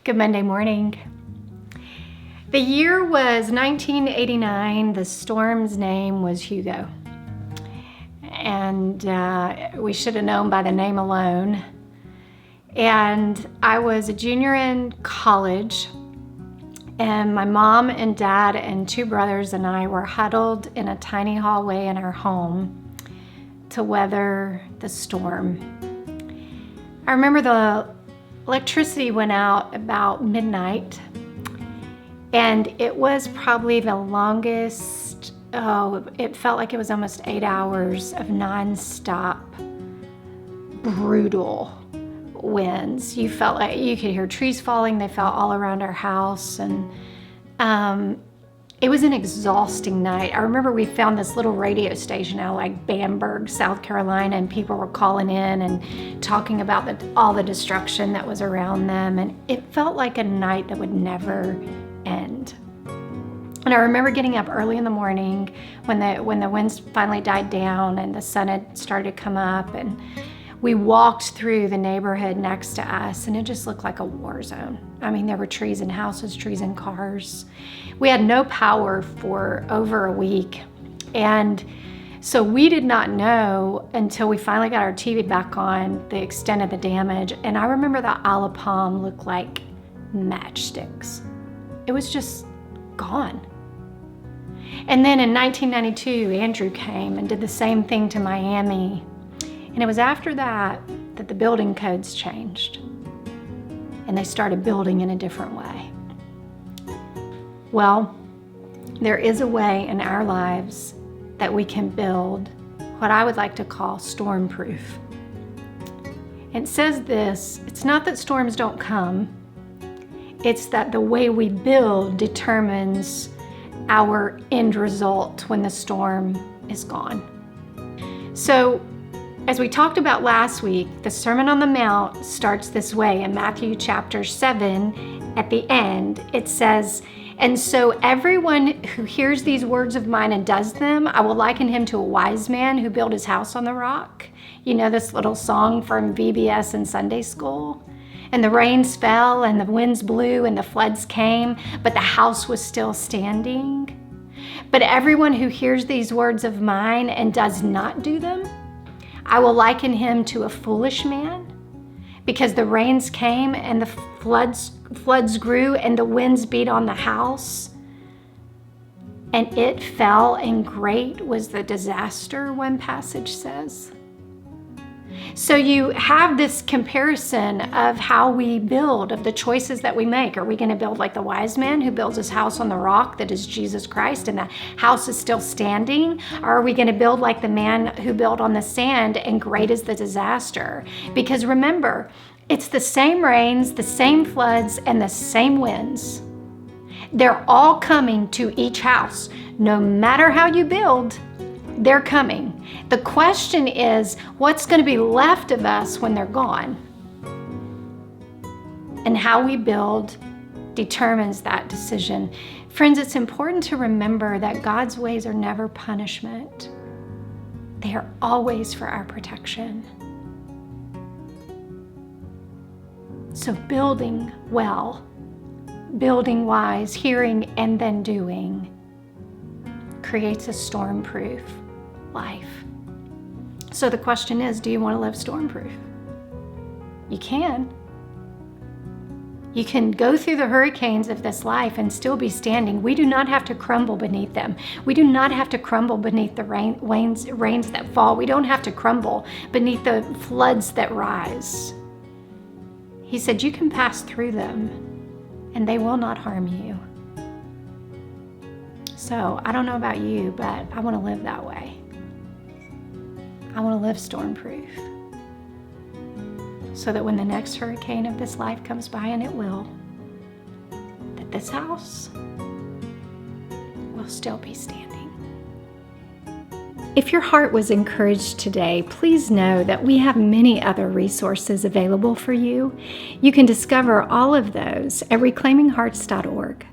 Good Monday morning. The year was 1989. The storm's name was Hugo. And we should have known by the name alone. And I was a junior in college, and my mom and dad and two brothers and I were huddled in a tiny hallway in our home to weather the storm. I remember the electricity went out about midnight, and it was probably the longest, it felt like it was almost 8 hours of nonstop, brutal winds. You felt like you could hear trees falling. They fell all around our house, and it was an exhausting night. I remember we found this little radio station out like Bamberg, South Carolina, and people were calling in and talking about all the destruction that was around them, and it felt like a night that would never end. And I remember getting up early in the morning when the winds finally died down and the sun had started to come up, and we walked through the neighborhood next to us, and it just looked like a war zone. I mean, there were trees in houses, trees in cars. We had no power for over a week. And so we did not know until we finally got our TV back on the extent of the damage. And I remember the Isle of Palm looked like matchsticks. It was just gone. And then in 1992, Andrew came and did the same thing to Miami. And it was after that the building codes changed, and they started building in a different way. Well, there is a way in our lives that we can build what I would like to call stormproof. It says this: it's not that storms don't come, it's that the way we build determines our end result when the storm is gone. So, as we talked about last week, the Sermon on the Mount starts this way in Matthew chapter 7. At the end, it says, "And so everyone who hears these words of mine and does them, I will liken him to a wise man who built his house on the rock." You know this little song from VBS in Sunday school? "And the rains fell, and the winds blew, and the floods came, but the house was still standing. But everyone who hears these words of mine and does not do them, I will liken him to a foolish man, because the rains came and the floods grew and the winds beat on the house, and it fell, and great was the disaster," one passage says. So you have this comparison of how we build, of the choices that we make. Are we going to build like the wise man who builds his house on the rock that is Jesus Christ, and the house is still standing? Or are we going to build like the man who built on the sand, and great is the disaster? Because remember, it's the same rains, the same floods, and the same winds. They're all coming to each house. No matter how you build, they're coming. The question is, what's going to be left of us when they're gone? And how we build determines that decision. Friends, it's important to remember that God's ways are never punishment. They are always for our protection. So building well, building wise, hearing and then doing creates a stormproof life. So the question is, do you want to live stormproof? You can. You can go through the hurricanes of this life and still be standing. We do not have to crumble beneath them. We do not have to crumble beneath the rains that fall. We don't have to crumble beneath the floods that rise. He said, you can pass through them and they will not harm you. So I don't know about you, but I want to live that way. I want to live stormproof, so that when the next hurricane of this life comes by, and it will, that this house will still be standing. If your heart was encouraged today, please know that we have many other resources available for you. You can discover all of those at reclaiminghearts.org.